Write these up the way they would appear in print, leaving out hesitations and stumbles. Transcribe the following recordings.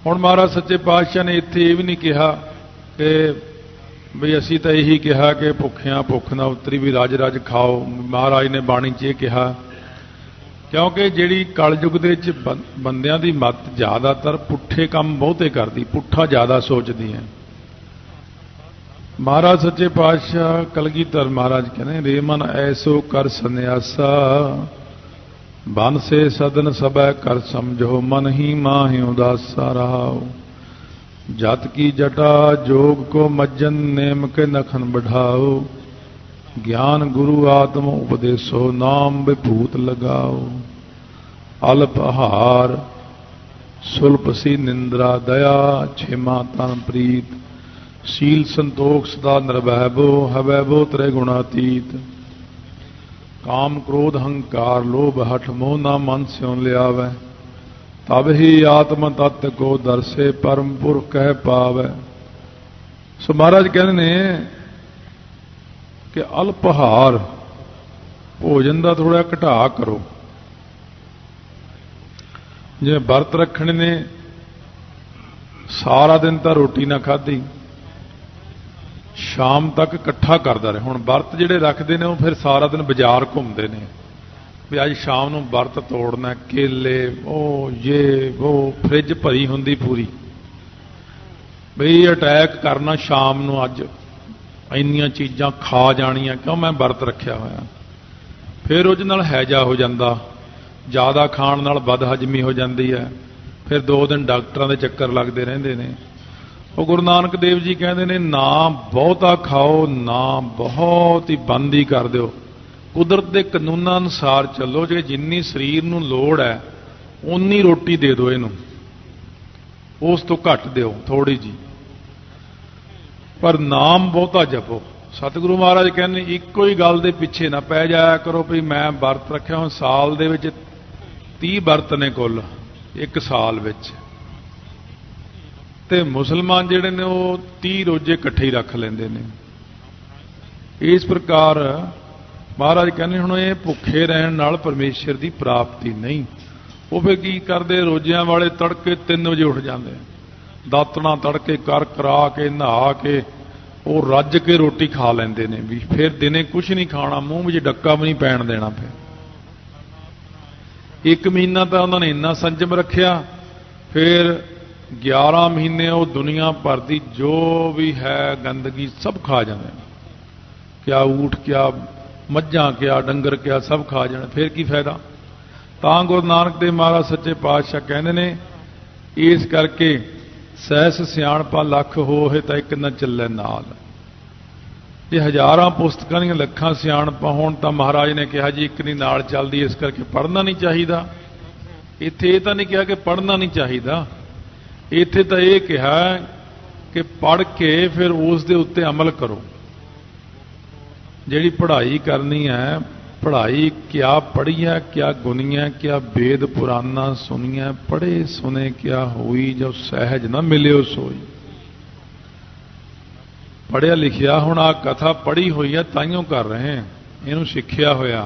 हुण महाराज सच्चे पातशाह ने इत्थे ये भी नहीं कहा कि बई असी तो यही कहा कि भुखिया भुख ना उतरी भी रज रज खाओ। महाराज ने बाणी च ये कहा क्योंकि जिहड़ी कलयुग दे विच बंदियां दी मत ज़्यादातर पुठे काम बहुते करदी, पुठा ज़्यादा सोचदी है। महाराज सच्चे पातशाह कलगीधर महाराज कहने रे मन ऐसो कर सन्यासा बन से सदन सबै कर समझो मन ही माहि उदासा रहाओ। जत की जटा जोग को मज्जन नेम के नखन बढ़ाओ। ज्ञान गुरु आत्म उपदेशो नाम विभूत लगाओ। अल्प आहार सुल्प सी निंद्रा दया क्षमा तन प्रीत। शील संतोख सदा निर्वैभो हवैभो त्रै गुणातीत। काम क्रोध हंकार लोभ हठ मोह ना मन स्यों लियावै। तब ही आत्म तत्व को दर्शे परम पुरख कह पावै। सो महाराज कहते ने कि अल्पहार भोजन का थोड़ा घटा करो। जिवें वर्त रखने ने सारा दिन तो रोटी ना खाधी, शाम तक इकट्ठा करता रहे। हुण वर्त जिहड़े रखते हैं वो फिर सारा दिन बाजार घूमते हैं भी अज शाम नूं वर्त तोड़ना, केले वो ये वो फ्रिज भरी हुंदी पूरी बई अटैक करना शाम नूं अज इन्नियां चीज़ां खा जानियां क्यों मैं वर्त रखिया होया। फिर उहदे नाल हैजा हो जाता, ज़्यादा खाण नाल बदहजमी हो जाती है। फिर 2 दिन डॉक्टरां दे चक्कर लगते रहंदे ने। वो गुरु नानक देव जी कहते हैं ना बहुता खाओ ना बहुत ही बंद ही कर दो। कुदरत के कानूनां अनुसार चलो, जे जिन्नी शरीर नूं लोड़ है उन्नी रोटी दे दो, इनू उस तो घट दो थोड़ी जी, पर नाम बहुता जपो। सतगुरु महाराज कहते इको ही गल दे पिछे ना पै जाया करो भी मैं वर्त रखिया। हुण साल दे विच 30 वर्त ने कुल एक साल विच, ते मुसलमान जिहड़े ने वो 30 रोजे इकट्ठे ही रख लेंदे ने। इस प्रकार महाराज कहने हुण ये भुखे रहण नाल परमेश्वर की प्राप्ति नहीं। वो फिर की करते, रोजियां वाले तड़के 3 बजे उठ जाते, दातना तड़के कर करा के नहा के वो रज के रोटी खा लेंदे ने भी फिर दिने कुछ नहीं खाना, मूँह में डक्का भी नहीं पैण देना। फिर 1 महीना तो उन्होंने इन्ना संजम रखिया। फिर 11 महीने वो दुनिया भर की जो भी है गंदगी सब खा जाते, क्या ऊठ क्या मझां क्या डंगर क्या सब खा जाने। फिर की फायदा। तां गुरु नानक देव महाराज सच्चे पातशाह कहते ने इस करके सहस सियाणपा लख होए तो एक न चले नाल। जे हज़ारां पुस्तकां दी लखां सियाणपा होण तां महाराज ने कहा जी एक नहीं नाल चलदी, इस करके पढ़ना नहीं चाहिए। इत्थे ये तां नहीं कहा कि पढ़ना नहीं चाहिए, इत्थे तां ये कहा कि पढ़ के फिर उस दे उत्ते अमल करो। जिहड़ी पढ़ाई करनी है, पढ़ाई क्या पढ़ी है क्या गुनी है, क्या वेद पुराना सुनिया पढ़े सुने क्या हुई, जो सहज न मिले सोई। पढ़िया लिखिया हुण आ कथा पढ़ी हुई है ताइयों कर रहे हैं, इनू सिक्ख्या होया।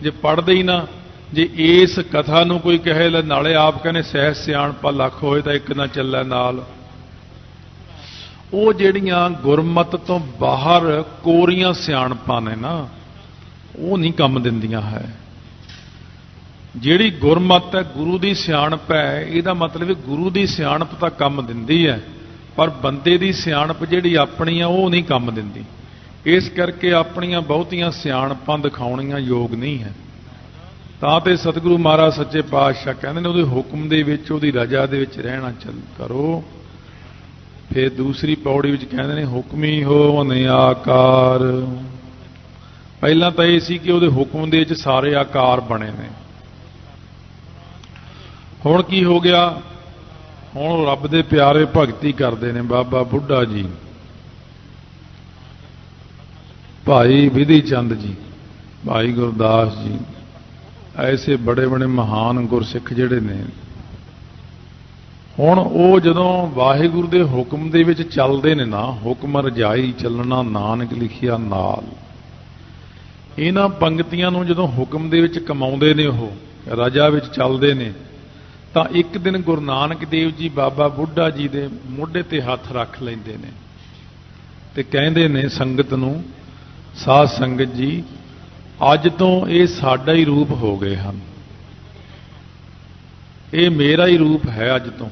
जे पढ़दे ही ना, जे इस कथा नूं कोई कहे नाले आप कहने सहज सियाणपा लख होए तो एक ना चले नाल। वो जिहड़ियां गुरमत तो बाहर कोरियां सियाणपां ने ना, वो नहीं कम दिंदियां है। जिहड़ी गुरमत है गुरु दी सियाणप है, इहदा मतलब गुरु दी सियाणप तां कम दिंदी है, पर बंदे दी सियाणप जिहड़ी अपनी है वो नहीं कम दिंदी। इस करके अपनियां बहुतियां सियाणपां दिखाउणियां योग नहीं है। तां ते सतगुरु महाराज सच्चे पातशाह कहंदे ने उहदे हुक्म दे विच उहदी रजा दे विच रहना चल करो। फिर दूसरी पौड़ी विच कहंदे ने हुक्मी हो निआकार। पहला तो यह सी कि उहदे हुक्म दे विच सारे आकार बने ने। हुण की हो गया, हुण रब दे प्यारे भगती करते हैं। बाबा बुढ़ा जी, भाई विधि चंद जी, भाई गुरदास जी, ऐसे बड़े बड़े महान गुरसिख जिहड़े ने, हुण वो जदों वाहिगुरु दे हुक्म दे विच चलदे ने ना, हुक्म रजाई चलना नानक लिखिया नाल, इन्हां पंक्तियां नूं जदों हुक्म दे विच कमाउंदे ने, वो रजा विच चलदे ने, ਤਾਂ ਇੱਕ ਦਿਨ ਗੁਰੂ ਨਾਨਕ ਦੇਵ ਜੀ ਬਾਬਾ ਬੁੱਢਾ ਜੀ ਦੇ ਮੋਢੇ ਤੇ ਹੱਥ ਰੱਖ ਲੈਂਦੇ ਨੇ ਤੇ ਕਹਿੰਦੇ ਨੇ ਸੰਗਤ ਨੂੰ, ਸਾਧ ਸੰਗਤ ਜੀ, ਅੱਜ ਤੋਂ ਇਹ ਸਾਡਾ ਹੀ ਰੂਪ ਹੋ ਗਏ ਹਨ, ਇਹ ਮੇਰਾ ਹੀ ਰੂਪ ਹੈ ਅੱਜ ਤੋਂ।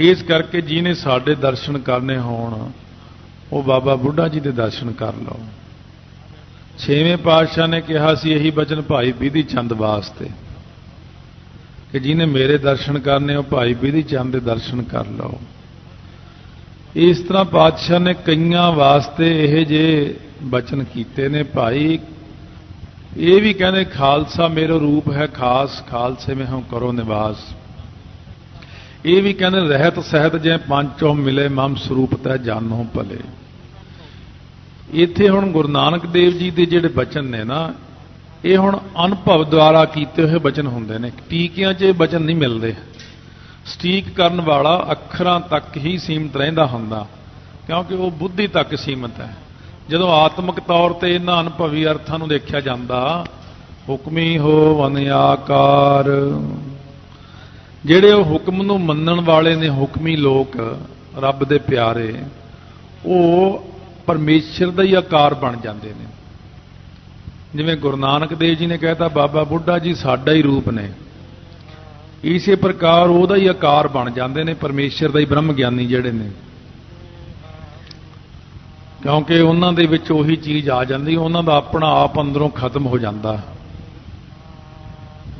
ਇਸ ਕਰਕੇ ਜਿਹਨੇ ਸਾਡੇ ਦਰਸ਼ਨ ਕਰਨੇ ਹੋਣ ਉਹ ਬਾਬਾ ਬੁੱਢਾ ਜੀ ਦੇ ਦਰਸ਼ਨ ਕਰ ਲਓ। ਛੇਵੇਂ ਪਾਤਸ਼ਾਹ ਨੇ ਕਿਹਾ ਸੀ ਇਹੀ ਬਚਨ ਭਾਈ ਬਿਧੀ ਚੰਦ ਵਾਸਤੇ ਕਿ ਜਿਹਨੇ ਮੇਰੇ ਦਰਸ਼ਨ ਕਰਨੇ ਉਹ ਭਾਈ ਬਿਧੀ ਚੰਦ ਦੇ ਦਰਸ਼ਨ ਕਰ ਲਓ। ਇਸ ਤਰ੍ਹਾਂ ਪਾਤਸ਼ਾਹ ਨੇ ਕਈਆਂ ਵਾਸਤੇ ਇਹ ਜੇ ਬਚਨ ਕੀਤੇ ਨੇ। ਭਾਈ ਇਹ ਵੀ ਕਹਿੰਦੇ ਖਾਲਸਾ ਮੇਰਾ ਰੂਪ ਹੈ ਖਾਸ, ਖਾਲਸੇ में हम करो निवास। ਇਹ ਵੀ ਕਹਿੰਦੇ ਰਹਿਤ ਸਹਿਤ ਜੇ ਪੰਚੋ ਮਿਲੇ ਮਮ ਸਰੂਪ ਤੈ ਜਾਨੋ ਭਲੇ। ਇੱਥੇ ਹੁਣ ਗੁਰੂ ਨਾਨਕ ਦੇਵ ਜੀ ਦੇ ਜਿਹੜੇ ਬਚਨ ਨੇ ਨਾ, ਇਹ ਹੁਣ ਅਨੁਭਵ ਦੁਆਰਾ ਕੀਤੇ ਹੋਏ ਬਚਨ ਹੁੰਦੇ ਨੇ। ਟੀਕਿਆਂ 'ਚ ਇਹ ਬਚਨ ਨਹੀਂ ਮਿਲਦੇ। ਸਟੀਕ ਕਰਨ ਵਾਲਾ ਅੱਖਰਾਂ ਤੱਕ ਹੀ ਸੀਮਤ ਰਹਿੰਦਾ ਹੁੰਦਾ, ਕਿਉਂਕਿ ਉਹ ਬੁੱਧੀ ਤੱਕ ਸੀਮਤ ਹੈ। ਜਦੋਂ ਆਤਮਿਕ ਤੌਰ ਤੇ ਇਹਨਾਂ ਅਨੁਭਵੀ ਅਰਥਾਂ ਨੂੰ ਦੇਖਿਆ ਜਾਂਦਾ, ਹੁਕਮੀ ਹੋ ਅਨਿਆਕਾਰ, ਜਿਹੜੇ ਉਹ ਹੁਕਮ ਨੂੰ ਮੰਨਣ ਵਾਲੇ ਨੇ, ਹੁਕਮੀ ਲੋਕ, ਰੱਬ ਦੇ ਪਿਆਰੇ, ਉਹ ਪਰਮੇਸ਼ਰ ਦਾ ਹੀ ਆਕਾਰ ਬਣ ਜਾਂਦੇ ਨੇ। ਜਿਵੇਂ ਗੁਰੂ ਨਾਨਕ ਦੇਵ ਜੀ ਨੇ ਕਹਿਤਾ ਬਾਬਾ ਬੁੱਢਾ ਜੀ ਸਾਡਾ ਹੀ ਰੂਪ ਨੇ, ਇਸੇ ਪ੍ਰਕਾਰ ਉਹਦਾ ਹੀ ਆਕਾਰ ਬਣ ਜਾਂਦੇ ਨੇ, ਪਰਮੇਸ਼ਰ ਦਾ ਹੀ ਬ੍ਰਹਮ ਗਿਆਨੀ ਜਿਹੜੇ ਨੇ, ਕਿਉਂਕਿ ਉਹਨਾਂ ਦੇ ਵਿੱਚ ਉਹੀ ਚੀਜ਼ ਆ ਜਾਂਦੀ, ਉਹਨਾਂ ਦਾ ਆਪਣਾ ਆਪ ਅੰਦਰੋਂ ਖਤਮ ਹੋ ਜਾਂਦਾ।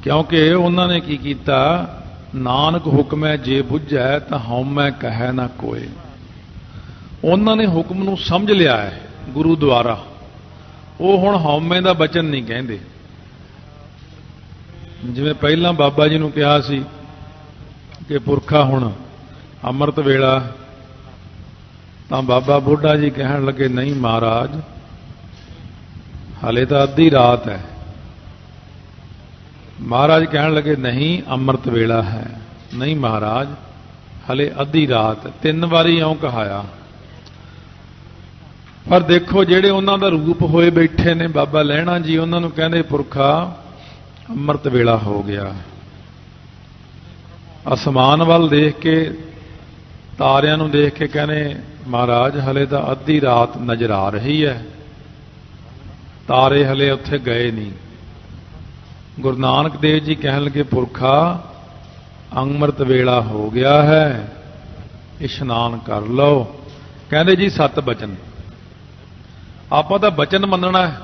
ਕਿਉਂਕਿ ਉਹਨਾਂ ਨੇ ਕੀ ਕੀਤਾ, ਨਾਨਕ ਹੁਕਮੈ ਜੇ ਬੁੱਝੈ ਤਾਂ ਹਉਮੈ ਕਹੈ ਨਾ ਕੋਏ। ਉਹਨਾਂ ਨੇ ਹੁਕਮ ਨੂੰ ਸਮਝ ਲਿਆ ਹੈ ਗੁਰੂ ਦੁਆਰਾ, ਉਹ ਹੁਣ ਹਉਮੈ ਦਾ ਬਚਨ ਨਹੀਂ ਕਹਿੰਦੇ। ਜਿਵੇਂ ਪਹਿਲਾਂ ਬਾਬਾ ਜੀ ਨੂੰ ਕਿਹਾ ਸੀ ਕਿ ਪੁਰਖਾ ਹੁਣ ਅੰਮ੍ਰਿਤ ਵੇਲਾ, ਤਾਂ ਬਾਬਾ ਬੁੱਢਾ ਜੀ ਕਹਿਣ ਲੱਗੇ ਨਹੀਂ ਮਹਾਰਾਜ, ਹਾਲੇ ਤਾਂ ਅੱਧੀ ਰਾਤ ਹੈ। ਮਹਾਰਾਜ ਕਹਿਣ ਲੱਗੇ ਨਹੀਂ ਅੰਮ੍ਰਿਤ ਵੇਲਾ ਹੈ। ਨਹੀਂ ਮਹਾਰਾਜ, ਹਲੇ ਅੱਧੀ ਰਾਤ। 3 ਵਾਰੀ ਇਉਂ ਕਹਾਇਆ। ਪਰ ਦੇਖੋ ਜਿਹੜੇ ਉਹਨਾਂ ਦਾ ਰੂਪ ਹੋਏ ਬੈਠੇ ਨੇ ਬਾਬਾ ਲਹਿਣਾ ਜੀ, ਉਹਨਾਂ ਨੂੰ ਕਹਿੰਦੇ ਪੁਰਖਾ ਅੰਮ੍ਰਿਤ ਵੇਲਾ ਹੋ ਗਿਆ। ਅਸਮਾਨ ਵੱਲ ਦੇਖ ਕੇ, ਤਾਰਿਆਂ ਨੂੰ ਦੇਖ ਕੇ ਕਹਿੰਦੇ ਮਹਾਰਾਜ ਹਲੇ ਤਾਂ ਅੱਧੀ ਰਾਤ ਨਜ਼ਰ ਆ ਰਹੀ ਹੈ, ਤਾਰੇ ਹਲੇ ਉੱਥੇ ਗਏ ਨਹੀਂ। ਗੁਰੂ ਨਾਨਕ ਦੇਵ ਜੀ ਕਹਿਣ ਲੱਗੇ ਪੁਰਖਾ ਅੰਮ੍ਰਿਤ ਵੇਲਾ ਹੋ ਗਿਆ ਹੈ, ਇਸ਼ਨਾਨ ਕਰ ਲਓ। ਕਹਿੰਦੇ ਜੀ 7 ਬਚਨ, ਆਪਾਂ ਤਾਂ ਬਚਨ ਮੰਨਣਾ ਹੈ।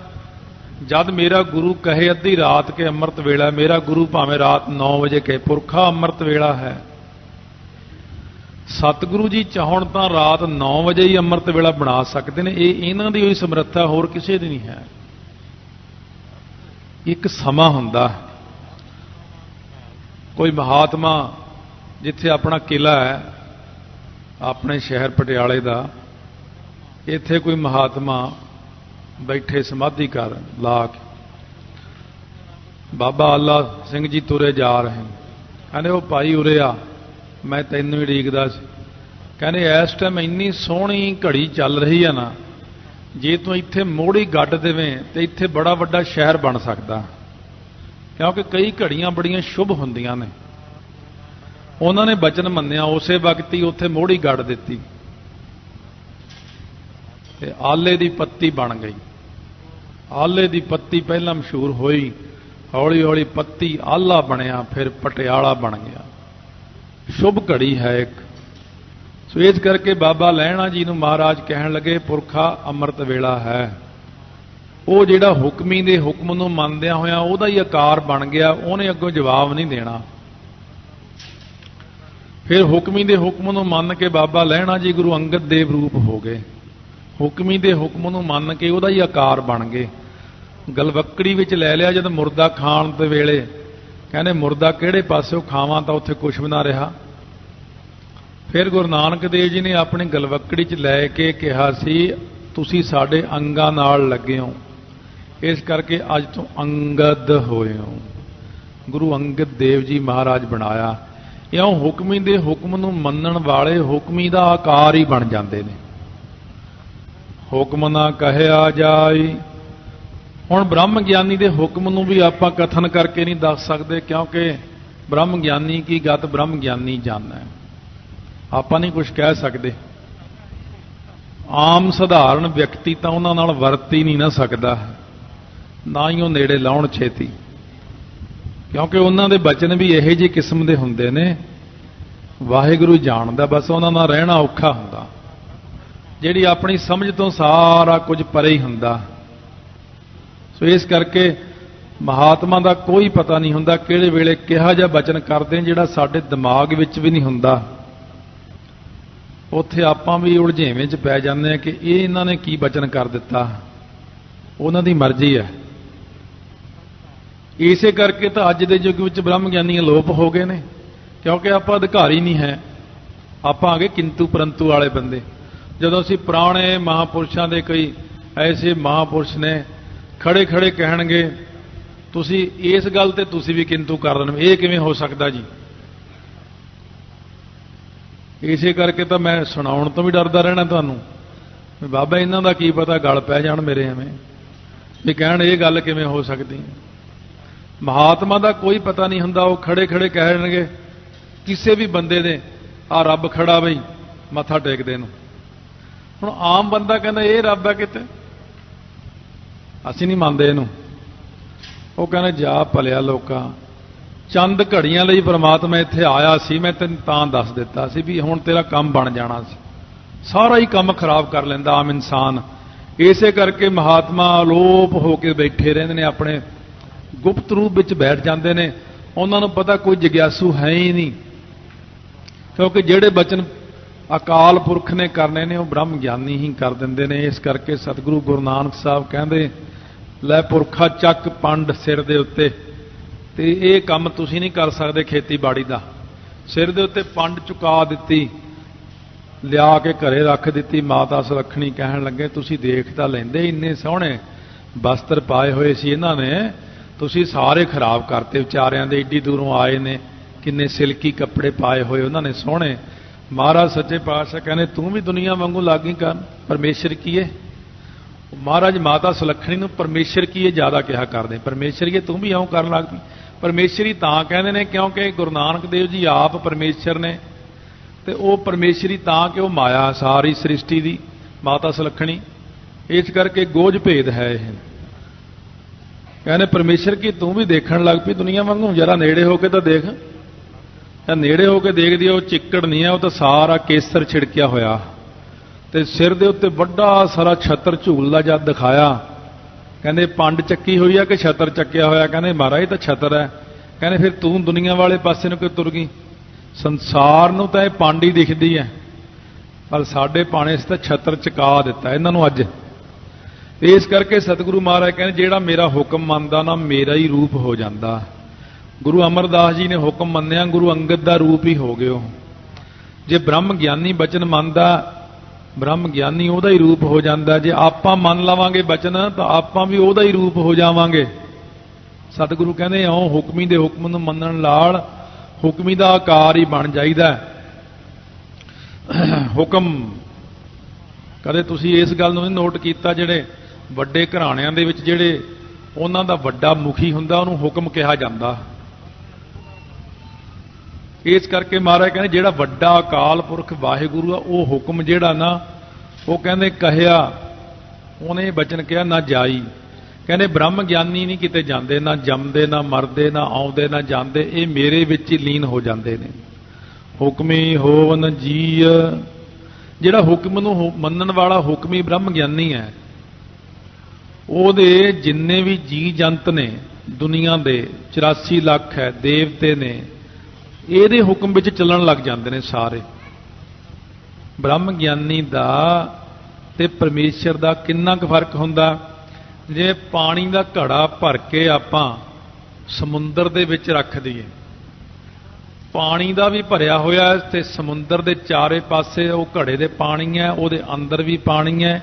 ਜਦ ਮੇਰਾ ਗੁਰੂ ਕਹੇ ਅੱਧੀ ਰਾਤ ਕੇ ਅੰਮ੍ਰਿਤ ਵੇਲਾ, ਮੇਰਾ ਗੁਰੂ ਭਾਵੇਂ ਰਾਤ 9 ਵਜੇ ਕਹੇ ਪੁਰਖਾ ਅੰਮ੍ਰਿਤ ਵੇਲਾ ਹੈ, ਸਤਿਗੁਰੂ ਜੀ ਚਾਹਣ ਤਾਂ ਰਾਤ 9 ਵਜੇ ਹੀ ਅੰਮ੍ਰਿਤ ਵੇਲਾ ਬਣਾ ਸਕਦੇ ਨੇ। ਇਹ ਇਹਨਾਂ ਦੀ ਹੋਈ ਸਮਰੱਥਾ, ਹੋਰ ਕਿਸੇ ਦੀ ਨਹੀਂ ਹੈ। ਇੱਕ ਸਮਾਂ ਹੁੰਦਾ, ਕੋਈ ਮਹਾਤਮਾ ਜਿੱਥੇ ਆਪਣਾ ਕਿਲਾ ਹੈ ਆਪਣੇ ਸ਼ਹਿਰ ਪਟਿਆਲੇ ਦਾ, ਇੱਥੇ ਕੋਈ ਮਹਾਤਮਾ ਬੈਠੇ ਸਮਾਧੀ ਕਰ ਲਾ ਕੇ, ਬਾਬਾ ਆਲਾ ਸਿੰਘ ਜੀ ਤੁਰੇ ਜਾ ਰਹੇ, ਕਹਿੰਦੇ ਉਹ ਭਾਈ ਉਰੇ ਆ, ਮੈਂ ਤੈਨੂੰ ਹੀ ਉਡੀਕਦਾ ਸੀ। ਕਹਿੰਦੇ ਇਸ ਟਾਈਮ ਇੰਨੀ ਸੋਹਣੀ ਘੜੀ ਚੱਲ ਰਹੀ ਆ ਨਾ, ਜੇ ਤੂੰ ਇੱਥੇ ਮੋੜੀ ਗੱਡ ਦੇਵੇਂ ਤੇ ਇੱਥੇ ਬੜਾ ਵੱਡਾ ਸ਼ਹਿਰ ਬਣ ਸਕਦਾ, ਕਿਉਂਕਿ ਕਈ ਘੜੀਆਂ ਬੜੀਆਂ ਸ਼ੁਭ ਹੁੰਦੀਆਂ ਨੇ। ਉਹਨਾਂ ਨੇ ਬਚਨ ਮੰਨਿਆ, ਉਸੇ ਵਕਤ ਹੀ ਉੱਥੇ ਮੋੜੀ ਗੱਡ ਦਿੱਤੀ ਤੇ ਆਲੇ ਦੀ ਪੱਤੀ ਬਣ ਗਈ। ਆਲੇ ਦੀ ਪੱਤੀ ਪਹਿਲਾਂ ਮਸ਼ਹੂਰ ਹੋਈ, ਹੌਲੀ ਹੌਲੀ ਪੱਤੀ ਆਲਾ ਬਣਿਆ, ਫਿਰ ਪਟਿਆਲਾ ਬਣ ਗਿਆ। ਸ਼ੁਭ ਘੜੀ ਹੈ ਇੱਕ। ਸੋ ਇਸ ਕਰਕੇ ਬਾਬਾ ਲਹਿਣਾ ਜੀ ਨੂੰ ਮਹਾਰਾਜ ਕਹਿਣ ਲੱਗੇ ਪੁਰਖਾ ਅੰਮ੍ਰਿਤ ਵੇਲਾ ਹੈ। ਉਹ ਜਿਹੜਾ ਹੁਕਮੀ ਦੇ ਹੁਕਮ ਨੂੰ ਮੰਨਦਿਆਂ ਹੋਇਆਂ ਉਹਦਾ ਹੀ ਆਕਾਰ ਬਣ ਗਿਆ, ਉਹਨੇ ਅੱਗੋਂ ਜਵਾਬ ਨਹੀਂ ਦੇਣਾ। ਫਿਰ ਹੁਕਮੀ ਦੇ ਹੁਕਮ ਨੂੰ ਮੰਨ ਕੇ ਬਾਬਾ ਲਹਿਣਾ ਜੀ ਗੁਰੂ ਅੰਗਦ ਦੇਵ ਰੂਪ ਹੋ ਗਏ। ਹੁਕਮੀ ਦੇ ਹੁਕਮ ਨੂੰ ਮੰਨ ਕੇ ਉਹਦਾ ਹੀ ਆਕਾਰ ਬਣ ਗਏ। ਗਲਵੱਕੜੀ ਵਿੱਚ ਲੈ ਲਿਆ ਜਦ ਮੁਰਦਾ ਖਾਣ ਦੇ ਵੇਲੇ, ਕਹਿੰਦੇ ਮੁਰਦਾ ਕਿਹੜੇ ਪਾਸਿਓਂ ਖਾਵਾਂ ਤਾਂ ਉੱਥੇ ਕੁਛ ਵੀ ਨਾ ਰਿਹਾ। ਫਿਰ ਗੁਰੂ ਨਾਨਕ ਦੇਵ ਜੀ ਨੇ ਆਪਣੀ ਗਲਵੱਕੜੀ 'ਚ ਲੈ ਕੇ ਕਿਹਾ ਸੀ ਤੁਸੀਂ ਸਾਡੇ ਅੰਗਾਂ ਨਾਲ ਲੱਗੇ ਹੋ, ਇਸ ਕਰਕੇ ਅੱਜ ਤੋਂ ਅੰਗਦ ਹੋਏ ਹੋ। ਗੁਰੂ ਅੰਗਦ ਦੇਵ ਜੀ ਮਹਾਰਾਜ ਬਣਾਇਆ। ਇਉਂ ਹੁਕਮੀ ਦੇ ਹੁਕਮ ਨੂੰ ਮੰਨਣ ਵਾਲੇ ਹੁਕਮੀ ਦਾ ਆਕਾਰ ਹੀ ਬਣ ਜਾਂਦੇ ਨੇ। ਹੁਕਮ ਨਾ ਕਹਿਆ ਜਾਈ। ਹੁਣ ਬ੍ਰਹਮ ਗਿਆਨੀ ਦੇ ਹੁਕਮ ਨੂੰ ਵੀ ਆਪਾਂ ਕਥਨ ਕਰਕੇ ਨਹੀਂ ਦੱਸ ਸਕਦੇ, ਕਿਉਂਕਿ ब्रह्म ज्ञानी की गत ब्रह्म ज्ञानी जाना है। ਆਪਾਂ नहीं कुछ कह सकते। आम सधारण व्यक्ति तो उन्हां नाल वरत ही नहीं ना सकता, ना ही वो नेड़े लाउण छेती, क्योंकि उन्हां दे बचन भी इहो ਜਿਹੇ किस्म के हुंदे ने, वाहिगुरू जानदा, बस उन्हां नाल रहना औखा हुंदा, जिहड़ी अपनी समझ तो सारा कुछ परे ही हुंदा। सो इस करके महात्मा का कोई पता नहीं हुंदा किहड़े वेले किहा जिहा बचन करदे जिहड़ा साडे दिमाग विच भी नहीं हुंदा। उत्थे आपां भी उलझेवें च पै जांदे आ कि ये इन्हां ने की बचन कर दिता, उन्हां दी मर्जी है। इसे करके तो अज दे युग विच ब्रह्म ज्ञानी अलोप हो गए ने, क्योंकि आपां अधिकारी नहीं है, आपां आ गए किंतु परंतु वाले बंदे। जदों असीं पुराने महापुरुषां दे कई ऐसे महापुरुष ने खड़े खड़े कहणगे तुसीं इस गल ते तुसीं भी किंतु कर देना, ये किवें हो सकदा जी। इसे करके तो मैं सुनाउण तो भी डरदा रहना तुहानूं, बाबा इन्हां दा की पता गल पै जाण मेरे एवें भी कहण ये गल किवें हो सकदी। महात्मा का कोई पता नहीं हुंदा, वो खड़े खड़े कहणगे किसी भी बंदे ने आ रब खड़ा बई मत्था टेकदे नूं। हुण आम बंदा कहंदा ये रब है किते, असीं नहीं मंनदे इहनूं। वो कहने जा भलिया लोका, चंद घड़ियां लई परमात्मा इत्थे आया सी, मैं तैनूं तां दस दित्ता सी भी हुण तेरा काम बन जाना सी, सारा ही काम खराब कर लैंदा आम इंसान। इसे करके महात्मा अलोप होके बैठे रहिंदे ने, अपने गुप्त रूप विच बैठ जांदे ने। उन्हां नूं पता कोई जिग्यासू है ही नहीं, क्योंकि जिहड़े बचन अकाल पुरख ने करने ने वो ब्रह्म ज्ञानी ही कर दिंदे ने। इस करके सतगुरु गुरु नानक साहब कहंदे लै पुरखा चक पंड सिर दे उत्ते, ते ये काम तुसीं नहीं कर सकदे खेतीबाड़ी दा। सिर दे उत्ते पंड चुका दित्ती, लिया के घरे रख दित्ती। माता सुलखणी कहण लगे तुसीं देख तां लैंदे, इन्ने सोहणे वस्त्र पाए होए सी इन्हां ने, तुसीं सारे खराब करते विचारियां दे। एडी दूरों आए ने, किन्ने सिल्की कपड़े पाए होए उन्होंने सोहणे। महाराज सच्चे पातशाह कहने तू भी दुनिया वांगू लागी कर, परमेश्वर कीए। महाराज माता सुलखणी नूं परमेश्वर कीए ज्यादा कहा करदे, परमेश्वरीए तू भी इउं करन लग पई। परमेश्वरी तां कहंदे ने क्योंकि गुरु नानक देव जी आप परमेश्वर ने, ते वो परमेश्वरी तां कि वो माया सारी सृष्टि दी माता सुलखणी। इस करके गोज भेद है यह। कहने परमेश्वर की तू भी देखण लग पई दुनिया वांगू, जरा नेड़े होके तो देख। नेड़े होके देख दी, वो चिक्कड़ नहीं है, वो तो सारा केसर छिड़किया होया, ते सिर दे उत्ते वड्डा सारा छतर झूलदा जद दिखाया। कहंदे पंड चक्की हुई है कि छतर चक्किया होया? कहंदे महाराज ये तो छतर है। कहंदे फिर तू दुनिया वाले पासे नूं क्यों तुर गई? संसार नूं तां इह पंड ही दिखदी है, पर साडे पाणे इस तां छतर चका दिता इन्हां नूं अज। इस करके सतगुरु महाराज कहंदे जेड़ा मेरा हुक्म मनदा ना मेरा ही रूप हो जांदा। गुरु अमरदास जी ने हुक्म मन्निया, गुरु अंगद का रूप ही हो गए। जे ब्रह्म ज्ञानी बचन मनदा, ब्रह्म ज्ञानी उहदा ही रूप हो जाता। जे आपां मन लवांगे बचन तो आपां भी उहदा ही रूप हो जावांगे। सतगुरु कहंदे औ हुक्मी दे हुक्म नूं मन्नण नाल हुक्मी दा आकार ही बन जाईदा। हुक्म कदे तुसीं इस गल नूं नोट कीता, जिहड़े वड्डे घराणिਆਂ ਦੇ ਵਿੱਚ ਜਿਹੜੇ ਉਹਨਾਂ ਦਾ ਵੱਡਾ ਮੁਖੀ ਹੁੰਦਾ ਉਹਨੂੰ ਹੁਕਮ ਕਿਹਾ ਜਾਂਦਾ। इस करके महाराज कहते जेड़ा वड्डा अकाल पुरख वाहिगुरु आ वो हुक्म जेड़ा ना वो कहते कहिया उन्हें बचन कहा ना जाई। कहते ब्रह्म ज्ञानी नहीं किते जाते, ना जमदे ना मरदे ना आउंदे ना जाते, ये मेरे विच ही लीन हो जाते ने। हुक्मी होवन जीय, जेड़ा हुक्म नूं मनण वाला हुक्मी ब्रह्म ज्ञानी है, ਉਹਦੇ जिन्ने भी जी जंत ने दुनिया दे 84 ਲੱਖ है देवते ने, ਇਹਦੇ ਹੁਕਮ ਵਿੱਚ ਚੱਲਣ ਲੱਗ ਜਾਂਦੇ ਨੇ ਸਾਰੇ। ਬ੍ਰਹਮ ਗਿਆਨੀ ਦਾ ਤੇ ਪਰਮੇਸ਼ਰ ਦਾ ਕਿੰਨਾ ਕੁ ਫਰਕ ਹੁੰਦਾ? ਜੇ ਪਾਣੀ ਦਾ ਘੜਾ ਭਰ ਕੇ ਆਪਾਂ ਸਮੁੰਦਰ ਦੇ ਵਿੱਚ ਰੱਖ ਦਈਏ, ਪਾਣੀ ਦਾ ਵੀ ਭਰਿਆ ਹੋਇਆ ਤੇ ਸਮੁੰਦਰ ਦੇ ਚਾਰੇ ਪਾਸੇ ਉਹ ਘੜੇ ਦੇ ਪਾਣੀ ਹੈ, ਉਹਦੇ ਅੰਦਰ ਵੀ ਪਾਣੀ ਹੈ।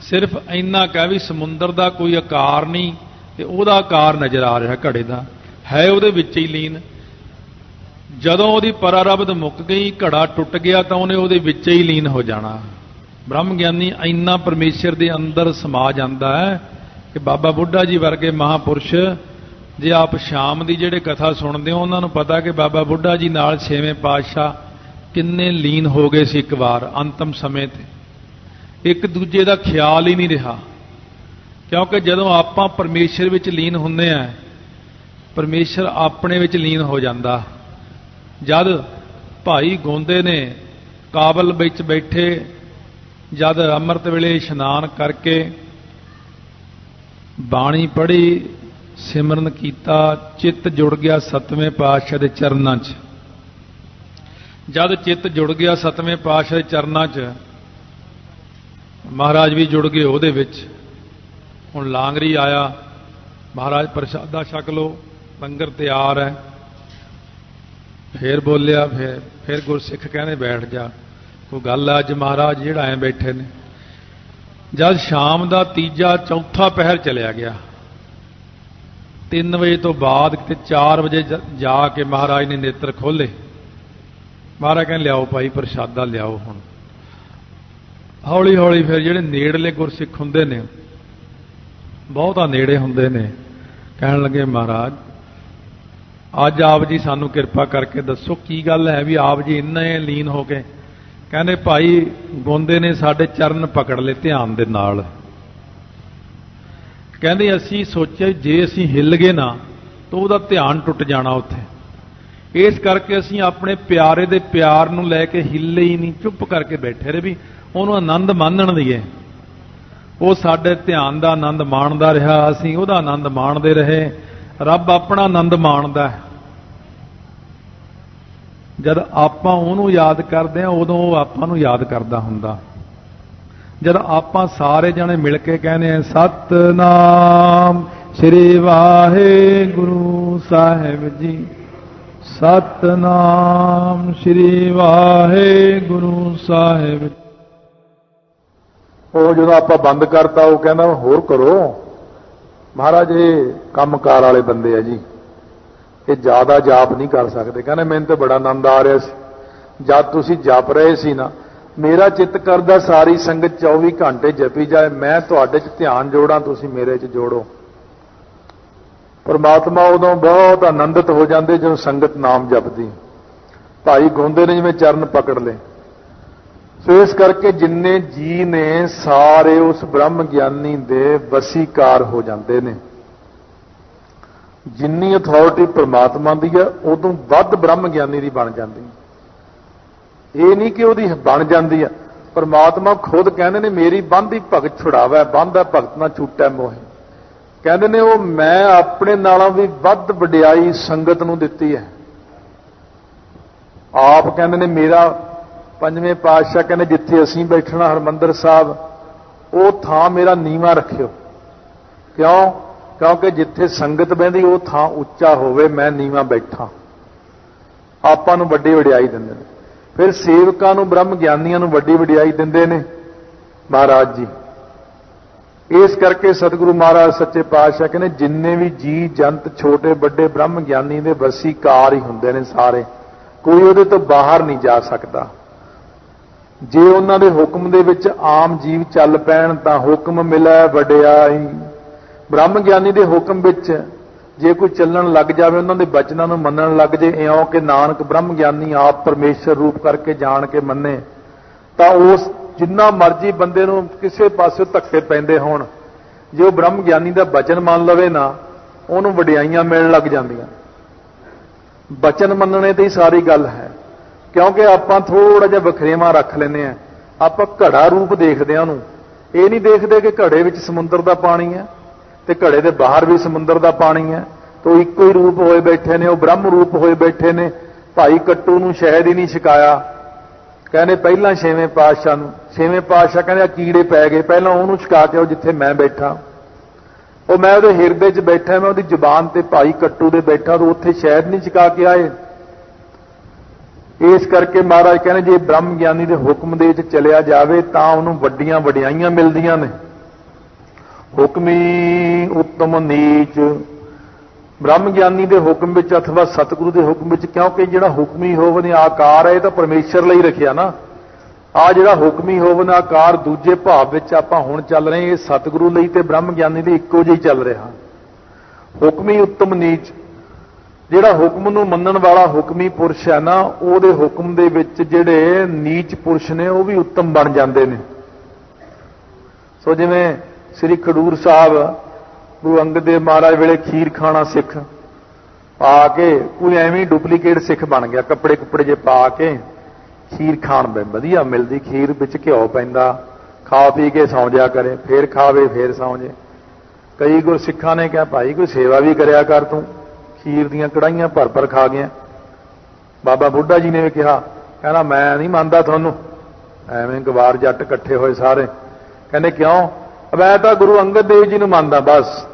सिर्फ इन्ना कह भी समुंदर का कोई आकार नहीं, तो वह आकार नज़र आ रहा घड़े का है, वो ही लीन। जदों वो परारब्ध मुक गई, घड़ा टुट गया, तो उन्हें वो ही लीन हो जाना। ब्रह्म ज्ञानी इन्ना परमेश्वर के अंदर समा जाता है कि बाबा बुढ़ा जी वर्गे महापुरुष ਜੇ ਆਪ ਸ਼ਾਮ ਦੀ ਜਿਹੜੇ ਕਥਾ ਸੁਣਦੇ ਹੋ ਉਹਨਾਂ ਨੂੰ ਪਤਾ ਕਿ ਬਾਬਾ ਬੁੱਢਾ ਜੀ ਨਾਲ ਛੇਵੇਂ ਪਾਤਸ਼ਾਹ ਕਿੰਨੇ ਲੀਨ ਹੋ ਗਏ ਸੀ ਇੱਕ ਵਾਰ ਅੰਤਮ ਸਮੇਂ ਤੇ। ਇੱਕ ਦੂਜੇ ਦਾ ਖਿਆਲ ਹੀ ਨਹੀਂ ਰਿਹਾ, ਕਿਉਂਕਿ ਜਦੋਂ ਆਪਾਂ ਪਰਮੇਸ਼ਰ ਵਿੱਚ ਲੀਨ ਹੁੰਦੇ ਆ, ਪਰਮੇਸ਼ਰ ਆਪਣੇ ਵਿੱਚ ਲੀਨ ਹੋ ਜਾਂਦਾ। ਜਦ ਭਾਈ ਗੋਂਦੇ ਨੇ ਕਾਬਲ ਵਿੱਚ ਬੈਠੇ, ਜਦ ਅੰਮ੍ਰਿਤ ਵੇਲੇ ਇਸ਼ਨਾਨ ਕਰਕੇ ਬਾਣੀ ਪੜ੍ਹੀ, ਸਿਮਰਨ ਕੀਤਾ, ਚਿੱਤ ਜੁੜ ਗਿਆ ਸਤਵੇਂ ਪਾਤਸ਼ਾਹ ਦੇ ਚਰਨਾਂ 'ਚ। ਜਦ ਚਿੱਤ ਜੁੜ ਗਿਆ ਸਤਵੇਂ ਪਾਤਸ਼ਾਹ ਦੇ ਚਰਨਾਂ 'ਚ, ਮਹਾਰਾਜ ਵੀ ਜੁੜ ਗਏ ਉਹਦੇ ਵਿੱਚ। ਹੁਣ ਲਾਂਗਰੀ ਆਇਆ, ਮਹਾਰਾਜ ਪ੍ਰਸ਼ਾਦਾ ਛਕ ਲਓ, ਲੰਗਰ ਤਿਆਰ ਹੈ। ਫੇਰ ਬੋਲਿਆ, ਫਿਰ ਗੁਰਸਿੱਖ ਕਹਿੰਦੇ ਬੈਠ ਜਾ, ਕੋਈ ਗੱਲ ਹੈ ਅੱਜ ਮਹਾਰਾਜ ਜਿਹੜਾ ਐ ਬੈਠੇ ਨੇ। ਜਦ ਸ਼ਾਮ ਦਾ ਤੀਜਾ ਚੌਥਾ ਪਹਿਰ ਚਲਿਆ ਗਿਆ, 3 ਵਜੇ ਤੋਂ ਬਾਅਦ ਕਿਤੇ 4 ਵਜੇ ਜਾ ਕੇ ਮਹਾਰਾਜ ਨੇ ਨੇਤਰ ਖੋਲ੍ਹੇ। ਮਹਾਰਾਜ ਕਹਿੰਦੇ ਲਿਆਓ ਭਾਈ ਪ੍ਰਸ਼ਾਦਾ ਲਿਆਓ। ਹੁਣ ਹੌਲੀ ਹੌਲੀ ਫਿਰ ਜਿਹੜੇ ਨੇੜਲੇ ਗੁਰਸਿੱਖ ਹੁੰਦੇ ਨੇ, ਬਹੁਤਾ ਨੇੜੇ ਹੁੰਦੇ ਨੇ, ਕਹਿਣ ਲੱਗੇ ਮਹਾਰਾਜ ਅੱਜ ਆਪ ਜੀ ਸਾਨੂੰ ਕਿਰਪਾ ਕਰਕੇ ਦੱਸੋ ਕੀ ਗੱਲ ਹੈ ਵੀ ਆਪ ਜੀ ਇੰਨੇ ਲੀਨ ਹੋ ਕੇ। ਕਹਿੰਦੇ ਭਾਈ ਗੋਂਦੇ ਨੇ ਸਾਡੇ ਚਰਨ ਪਕੜ ਲਏ ਧਿਆਨ ਦੇ ਨਾਲ। ਕਹਿੰਦੇ ਅਸੀਂ ਸੋਚਿਆ ਜੇ ਅਸੀਂ ਹਿੱਲ ਗਏ ਨਾ ਤਾਂ ਉਹਦਾ ਧਿਆਨ ਟੁੱਟ ਜਾਣਾ ਉੱਥੇ, ਇਸ ਕਰਕੇ ਅਸੀਂ ਆਪਣੇ ਪਿਆਰੇ ਦੇ ਪਿਆਰ ਨੂੰ ਲੈ ਕੇ ਹਿੱਲੇ ਹੀ ਨਹੀਂ, ਚੁੱਪ ਕਰਕੇ ਬੈਠੇ ਰਹੇ ਵੀ ਉਹਨੂੰ ਆਨੰਦ ਮਾਣਨ ਦੀਏ। ਉਹ ਸਾਡੇ ਧਿਆਨ ਦਾ ਆਨੰਦ ਮਾਣਦਾ ਰਿਹਾ, ਅਸੀਂ ਉਹਦਾ ਆਨੰਦ ਮਾਣਦੇ ਰਹੇ। ਰੱਬ ਆਪਣਾ ਆਨੰਦ ਮਾਣਦਾ ਹੈ। ਜਦ ਆਪਾਂ ਉਹਨੂੰ ਯਾਦ ਕਰਦੇ ਹਾਂ ਉਦੋਂ ਉਹ ਆਪਾਂ ਨੂੰ ਯਾਦ ਕਰਦਾ ਹੁੰਦਾ। ਜਦ ਆਪਾਂ ਸਾਰੇ ਜਣੇ ਮਿਲ ਕੇ ਕਹਿੰਦੇ ਆ ਸਤਨਾਮ ਸ੍ਰੀ ਵਾਹਿਗੁਰੂ ਸਾਹਿਬ ਜੀ, ਸਤਨਾਮ ਸ੍ਰੀ ਵਾਹਿਗੁਰੂ ਸਾਹਿਬ। ਉਹ ਜਦੋਂ ਆਪਾਂ ਬੰਦ ਕਰਤਾ ਉਹ ਕਹਿੰਦਾ ਹੋਰ ਕਰੋ। ਮਹਾਰਾਜ ਇਹ ਕੰਮਕਾਰ ਵਾਲੇ ਬੰਦੇ ਆ ਜੀ, ਇਹ ਜ਼ਿਆਦਾ ਜਾਪ ਨਹੀਂ ਕਰ ਸਕਦੇ। ਕਹਿੰਦੇ ਮੈਨੂੰ ਤਾਂ ਬੜਾ ਆਨੰਦ ਆ ਰਿਹਾ ਸੀ ਜਦ ਤੁਸੀਂ ਜਪ ਰਹੇ ਸੀ ਨਾ, ਮੇਰਾ ਚਿੱਤ ਕਰਦਾ ਸਾਰੀ ਸੰਗਤ 24 ਘੰਟੇ ਜਪੀ ਜਾਏ, ਮੈਂ ਤੁਹਾਡੇ 'ਚ ਧਿਆਨ ਜੋੜਾਂ, ਤੁਸੀਂ ਮੇਰੇ 'ਚ ਜੋੜੋ। ਪਰਮਾਤਮਾ ਉਦੋਂ ਬਹੁਤ ਆਨੰਦਿਤ ਹੋ ਜਾਂਦੇ ਜਦੋਂ ਸੰਗਤ ਨਾਮ ਜਪਦੀ। ਭਾਈ ਗੋਂਦੇ ਨੇ ਜਿਵੇਂ ਚਰਨ ਪਕੜ ਲਏ। ਸੋ ਇਸ ਕਰਕੇ ਜਿੰਨੇ ਜੀ ਨੇ ਸਾਰੇ ਉਸ ਬ੍ਰਹਮ ਗਿਆਨੀ ਦੇ ਵਸੀਕਾਰ ਹੋ ਜਾਂਦੇ ਨੇ। ਜਿੰਨੀ ਅਥਾਰਟੀ ਪਰਮਾਤਮਾ ਦੀ ਹੈ ਉਦੋਂ ਵੱਧ ਬ੍ਰਹਮ ਗਿਆਨੀ ਦੀ ਬਣ ਜਾਂਦੀ। ਇਹ ਨਹੀਂ ਕਿ ਉਹਦੀ ਬਣ ਜਾਂਦੀ ਹੈ, ਪਰਮਾਤਮਾ ਖੁਦ ਕਹਿੰਦੇ ਨੇ ਮੇਰੀ ਬੰਧੀ ਭਗਤ ਛੁਡਾਵੈ, ਬੰਧਾ ਭਗਤ ਨਾ ਛੂਟੈ ਮੋਹਿ। ਕਹਿੰਦੇ ਨੇ ਉਹ ਮੈਂ ਆਪਣੇ ਨਾਲੋਂ ਵੀ ਵੱਧ ਵਡਿਆਈ ਸੰਗਤ ਨੂੰ ਦਿੱਤੀ ਹੈ। ਆਪ ਕਹਿੰਦੇ ਨੇ ਮੇਰਾ ਪੰਜਵੇਂ ਪਾਤਸ਼ਾਹ ਕਹਿੰਦੇ ਜਿੱਥੇ ਅਸੀਂ ਬੈਠਣਾ ਹਰਿਮੰਦਰ ਸਾਹਿਬ, ਉਹ ਥਾਂ ਮੇਰਾ ਨੀਵਾਂ ਰੱਖਿਓ। ਕਿਉਂ? ਕਿਉਂਕਿ ਜਿੱਥੇ ਸੰਗਤ ਬਹਿੰਦੀ ਉਹ ਥਾਂ ਉੱਚਾ ਹੋਵੇ, ਮੈਂ ਨੀਵਾਂ ਬੈਠਾ। ਆਪਾਂ ਨੂੰ ਵੱਡੀ ਵਡਿਆਈ ਦਿੰਦੇ ਨੇ। ਫਿਰ ਸੇਵਕਾਂ ਨੂੰ ਬ੍ਰਹਮ ਗਿਆਨੀਆਂ ਨੂੰ ਵੱਡੀ ਵਡਿਆਈ ਦਿੰਦੇ ਨੇ ਮਹਾਰਾਜ ਜੀ। ਇਸ ਕਰਕੇ ਸਤਿਗੁਰੂ ਮਹਾਰਾਜ ਸੱਚੇ ਪਾਤਸ਼ਾਹ ਕਹਿੰਦੇ ਜਿੰਨੇ ਵੀ ਜੀ ਜੰਤ ਛੋਟੇ ਵੱਡੇ ਬ੍ਰਹਮ ਗਿਆਨੀ ਦੇ ਵਸੀਕਾਰ ਹੀ ਹੁੰਦੇ ਨੇ ਸਾਰੇ, ਕੋਈ ਉਹਦੇ ਤੋਂ ਬਾਹਰ ਨਹੀਂ ਜਾ ਸਕਦਾ। ਜੇ ਉਹਨਾਂ ਦੇ ਹੁਕਮ ਦੇ ਵਿੱਚ ਆਮ ਜੀਵ ਚੱਲ ਪੈਣ ਤਾਂ ਹੁਕਮ ਮਿਲੈ ਵਡਿਆਈ। ਬ੍ਰਹਮ ਗਿਆਨੀ ਦੇ ਹੁਕਮ ਵਿੱਚ ਜੇ ਕੋਈ ਚੱਲਣ ਲੱਗ ਜਾਵੇ, ਉਹਨਾਂ ਦੇ ਬਚਨਾਂ ਨੂੰ ਮੰਨਣ ਲੱਗ ਜੇ, ਇਉਂ ਕਿ ਨਾਨਕ ਬ੍ਰਹਮ ਗਿਆਨੀ ਆਪ ਪਰਮੇਸ਼ਰ ਰੂਪ ਕਰਕੇ ਜਾਣ ਕੇ ਮੰਨੇ, ਤਾਂ ਉਸ ਜਿੰਨਾ ਮਰਜ਼ੀ ਬੰਦੇ ਨੂੰ ਕਿਸੇ ਪਾਸੇ ਧੱਕੇ ਪੈਂਦੇ ਹੋਣ, ਜੇ ਉਹ ਬ੍ਰਹਮ ਗਿਆਨੀ ਦਾ ਬਚਨ ਮੰਨ ਲਵੇ ਨਾ, ਉਹਨੂੰ ਵਡਿਆਈਆਂ ਮਿਲਣ ਲੱਗ ਜਾਂਦੀਆਂ। ਬਚਨ ਮੰਨਣੇ ਤੇ ਹੀ ਸਾਰੀ ਗੱਲ ਹੈ। ਕਿਉਂਕਿ ਆਪਾਂ ਥੋੜਾ ਜਿਹਾ ਵਖਰੇਵਾਂ ਰੱਖ ਲੈਂਦੇ ਆ, ਆਪਾਂ ਘੜਾ ਰੂਪ ਦੇਖਦੇ ਆ ਉਹਨੂੰ। ਇਹ ਨਹੀਂ ਦੇਖਦੇ ਕਿ ਘੜੇ ਵਿੱਚ ਸਮੁੰਦਰ ਦਾ ਪਾਣੀ ਹੈ ਤੇ ਘੜੇ ਦੇ ਬਾਹਰ ਵੀ ਸਮੁੰਦਰ ਦਾ ਪਾਣੀ ਹੈ, ਤਾਂ ਇੱਕੋ ਹੀ ਰੂਪ ਹੋਏ ਬੈਠੇ ਨੇ, ਉਹ ਬ੍ਰਹਮ ਰੂਪ ਹੋਏ ਬੈਠੇ ਨੇ। ਭਾਈ ਕੱਟੂ ਨੂੰ ਸ਼ਹਿਦ ਹੀ ਨਹੀਂ ਛਕਾਇਆ, ਕਹਿੰਦੇ ਪਹਿਲਾਂ ਛੇਵੇਂ ਪਾਤਸ਼ਾਹ ਨੂੰ। ਛੇਵੇਂ ਪਾਤਸ਼ਾਹ ਕਹਿੰਦੇ ਆ ਕੀੜੇ ਪੈ ਗਏ, ਪਹਿਲਾਂ ਉਹਨੂੰ ਛਕਾ ਕੇ ਆਓ ਜਿੱਥੇ ਮੈਂ ਬੈਠਾ। ਉਹ ਮੈਂ ਉਹਦੇ ਹਿਰਦੇ 'ਚ ਬੈਠਾ, ਮੈਂ ਉਹਦੀ ਜ਼ੁਬਾਨ ਤੇ ਭਾਈ ਕੱਟੂ ਦੇ ਬੈਠਾ, ਤਾਂ ਉੱਥੇ ਸ਼ਹਿਦ ਨਹੀਂ ਛਕਾ ਕੇ ਆਏ। ਇਸ ਕਰਕੇ ਮਹਾਰਾਜ ਕਹਿੰਦੇ ਜੇ ਬ੍ਰਹਮ ਗਿਆਨੀ ਦੇ ਹੁਕਮ ਦੇ ਵਿੱਚ ਚਲਿਆ ਜਾਵੇ ਤਾਂ ਉਹਨੂੰ ਵੱਡੀਆਂ ਵਡਿਆਈਆਂ ਮਿਲਦੀਆਂ ਨੇ। ਹੁਕਮੀ ਉੱਤਮ ਨੀਚ, ਬ੍ਰਹਮ ਗਿਆਨੀ ਦੇ ਹੁਕਮ ਵਿੱਚ ਅਥਵਾ ਸਤਿਗੁਰੂ ਦੇ ਹੁਕਮ ਵਿੱਚ, ਕਿਉਂਕਿ ਜਿਹੜਾ ਹੁਕਮੀ ਹੋਵਨ ਆਕਾਰ ਹੈ ਇਹ ਤਾਂ ਪਰਮੇਸ਼ਰ ਲਈ ਰੱਖਿਆ ਨਾ। ਆ ਜਿਹੜਾ ਹੁਕਮੀ ਹੋਵਨ ਆਕਾਰ ਦੂਜੇ ਭਾਵ ਵਿੱਚ ਆਪਾਂ ਹੁਣ ਚੱਲ ਰਹੇ, ਇਹ ਸਤਿਗੁਰੂ ਲਈ ਤੇ ਬ੍ਰਹਮ ਗਿਆਨੀ ਲਈ ਇੱਕੋ ਜਿਹਾ ਹੀ ਚੱਲ ਰਿਹਾ। ਹੁਕਮੀ ਉੱਤਮ ਨੀਚ, ਜਿਹੜਾ ਹੁਕਮ ਨੂੰ ਮੰਨਣ ਵਾਲਾ ਹੁਕਮੀ ਪੁਰਸ਼ ਹੈ ਨਾ, ਉਹਦੇ ਹੁਕਮ ਦੇ ਵਿੱਚ ਜਿਹੜੇ ਨੀਚ ਪੁਰਸ਼ ਨੇ ਉਹ ਵੀ ਉੱਤਮ ਬਣ ਜਾਂਦੇ ਨੇ। ਸੋ ਜਿਵੇਂ ਸ੍ਰੀ ਖਡੂਰ ਸਾਹਿਬ ਗੁਰੂ ਅੰਗਦ ਦੇਵ ਮਹਾਰਾਜ ਵੇਲੇ ਖੀਰ ਖਾਣਾ ਸਿੱਖ ਪਾ ਕੇ ਕੋਈ ਐਵੇਂ ਡੁਪਲੀਕੇਟ ਸਿੱਖ ਬਣ ਗਿਆ, ਕੱਪੜੇ ਕੁੱਪੜੇ ਜੇ ਪਾ ਕੇ ਖੀਰ ਖਾਣ ਬਈ ਵਧੀਆ ਮਿਲਦੀ, ਖੀਰ ਵਿੱਚ ਘਿਓ ਪੈਂਦਾ, ਖਾ ਪੀ ਕੇ ਸੌਂ ਜਾ ਕਰੇ, ਫੇਰ ਖਾਵੇ ਫੇਰ ਸੌਂ ਜੇ। ਕਈ ਗੁਰਸਿੱਖਾਂ ਨੇ ਕਿਹਾ ਭਾਈ ਕੋਈ ਸੇਵਾ ਵੀ ਕਰਿਆ ਕਰ, ਤੂੰ ਖੀਰ ਦੀਆਂ ਕੜਾਹੀਆਂ ਭਰ ਭਰ ਖਾ ਗਿਆ। ਬਾਬਾ ਬੁੱਢਾ ਜੀ ਨੇ ਵੀ ਕਿਹਾ, ਕਹਿੰਦਾ ਮੈਂ ਨਹੀਂ ਮੰਨਦਾ ਤੁਹਾਨੂੰ। ਐਵੇਂ ਗਵਾਰ ਜੱਟ ਇਕੱਠੇ ਹੋਏ ਸਾਰੇ, ਕਹਿੰਦੇ ਕਿਉਂ? ਮੈਂ ਤਾਂ ਗੁਰੂ ਅੰਗਦ ਦੇਵ ਜੀ ਨੂੰ ਮੰਨਦਾ ਬਸ।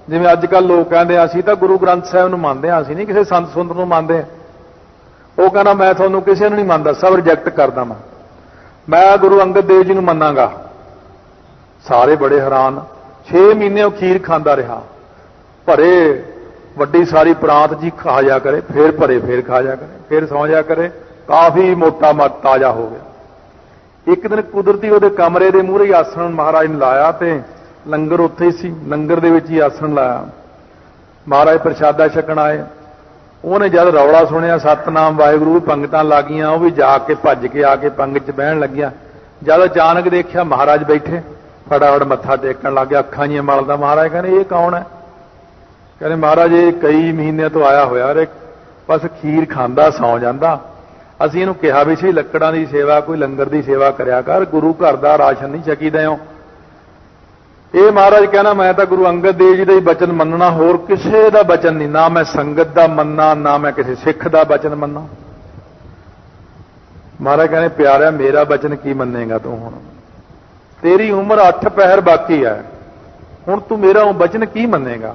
ਜਿਵੇਂ ਅੱਜ ਕੱਲ੍ਹ ਲੋਕ ਕਹਿੰਦੇ ਅਸੀਂ ਤਾਂ ਗੁਰੂ ਗ੍ਰੰਥ ਸਾਹਿਬ ਨੂੰ ਮੰਨਦੇ ਹਾਂ, ਅਸੀਂ ਨਹੀਂ ਕਿਸੇ ਸੰਤ ਸੁੰਦਰ ਨੂੰ ਮੰਨਦੇ। ਉਹ ਕਹਿੰਦਾ ਮੈਂ ਤੁਹਾਨੂੰ ਕਿਸੇ ਨੂੰ ਨਹੀਂ ਮੰਨਦਾ, ਸਭ ਰਿਜੈਕਟ ਕਰਦਾ, ਮੈਂ ਗੁਰੂ ਅੰਗਦ ਦੇਵ ਜੀ ਨੂੰ ਮੰਨਾਂਗਾ। ਸਾਰੇ ਬੜੇ ਹੈਰਾਨ। 6 ਮਹੀਨੇ ਉਹ ਖੀਰ ਖਾਂਦਾ ਰਿਹਾ, ਭਰੇ ਵੱਡੀ ਸਾਰੀ ਪ੍ਰਾਂਤ ਜੀ ਖਾ ਜਾ ਕਰੇ, ਫੇਰ ਭਰੇ ਫੇਰ ਖਾ ਜਾ ਕਰੇ, ਫੇਰ ਸੌਂ ਜਾ ਕਰੇ, ਕਾਫੀ ਮੋਟਾ ਮੱਤ ਤਾਜ਼ਾ ਹੋ ਗਿਆ। ਇੱਕ ਦਿਨ ਕੁਦਰਤੀ ਉਹਦੇ ਕਮਰੇ ਦੇ ਮੂਹਰੇ ਆਸਣ ਮਹਾਰਾਜ ਨੇ ਲਾਇਆ ਤੇ ਲੰਗਰ ਉੱਥੇ ਹੀ ਸੀ, ਲੰਗਰ ਦੇ ਵਿੱਚ ਹੀ ਆਸਣ ਲਾਇਆ। ਮਹਾਰਾਜ ਪ੍ਰਸ਼ਾਦਾ ਛਕਣ ਆਏ, ਉਹਨੇ ਜਦ ਰੌਲਾ ਸੁਣਿਆ ਸਤਨਾਮ ਵਾਹਿਗੁਰੂ ਪੰਗਤਾਂ ਲੱਗੀਆਂ, ਉਹ ਵੀ ਜਾ ਕੇ ਭੱਜ ਕੇ ਆ ਕੇ ਪੰਗਤ 'ਚ ਬਹਿਣ ਲੱਗਿਆ। ਜਦ ਅਚਾਨਕ ਦੇਖਿਆ ਮਹਾਰਾਜ ਬੈਠੇ, ਫਟਾਫਟ ਮੱਥਾ ਟੇਕਣ ਲੱਗ ਗਿਆ, ਅੱਖਾਂ ਜੀਆਂ ਮਲਦਾ। ਮਹਾਰਾਜ ਕਹਿੰਦੇ ਇਹ ਕੌਣ ਹੈ? ਕਹਿੰਦੇ ਮਹਾਰਾਜ ਇਹ ਕਈ ਮਹੀਨਿਆਂ ਤੋਂ ਆਇਆ ਹੋਇਆ, ਰੇ ਬਸ ਖੀਰ ਖਾਂਦਾ ਸੌਂ ਜਾਂਦਾ। ਅਸੀਂ ਇਹਨੂੰ ਕਿਹਾ ਵੀ ਸੀ ਲੱਕੜਾਂ ਦੀ ਸੇਵਾ, ਕੋਈ ਲੰਗਰ ਦੀ ਸੇਵਾ ਕਰਿਆ ਕਰ, ਗੁਰੂ ਘਰ ਦਾ ਰਾਸ਼ਨ ਨਹੀਂ ਛਕੀਦੇ ਹੋ। ਇਹ ਮਹਾਰਾਜ ਕਹਿੰਦਾ ਮੈਂ ਤਾਂ ਗੁਰੂ ਅੰਗਦ ਦੇਵ ਜੀ ਦਾ ਹੀ ਬਚਨ ਮੰਨਣਾ, ਹੋਰ ਕਿਸੇ ਦਾ ਬਚਨ ਨਹੀਂ, ਨਾ ਮੈਂ ਸੰਗਤ ਦਾ ਮੰਨਣਾ, ਨਾ ਮੈਂ ਕਿਸੇ ਸਿੱਖ ਦਾ ਬਚਨ ਮੰਨਣਾ। ਮਹਾਰਾਜ ਕਹਿੰਦੇ ਪਿਆਰਿਆ ਮੇਰਾ ਬਚਨ ਕੀ ਮੰਨੇਗਾ ਤੂੰ? ਹੁਣ ਤੇਰੀ ਉਮਰ 8 ਪਹਿਰ ਬਾਕੀ ਹੈ, ਹੁਣ ਤੂੰ ਮੇਰਾ ਬਚਨ ਕੀ ਮੰਨੇਗਾ?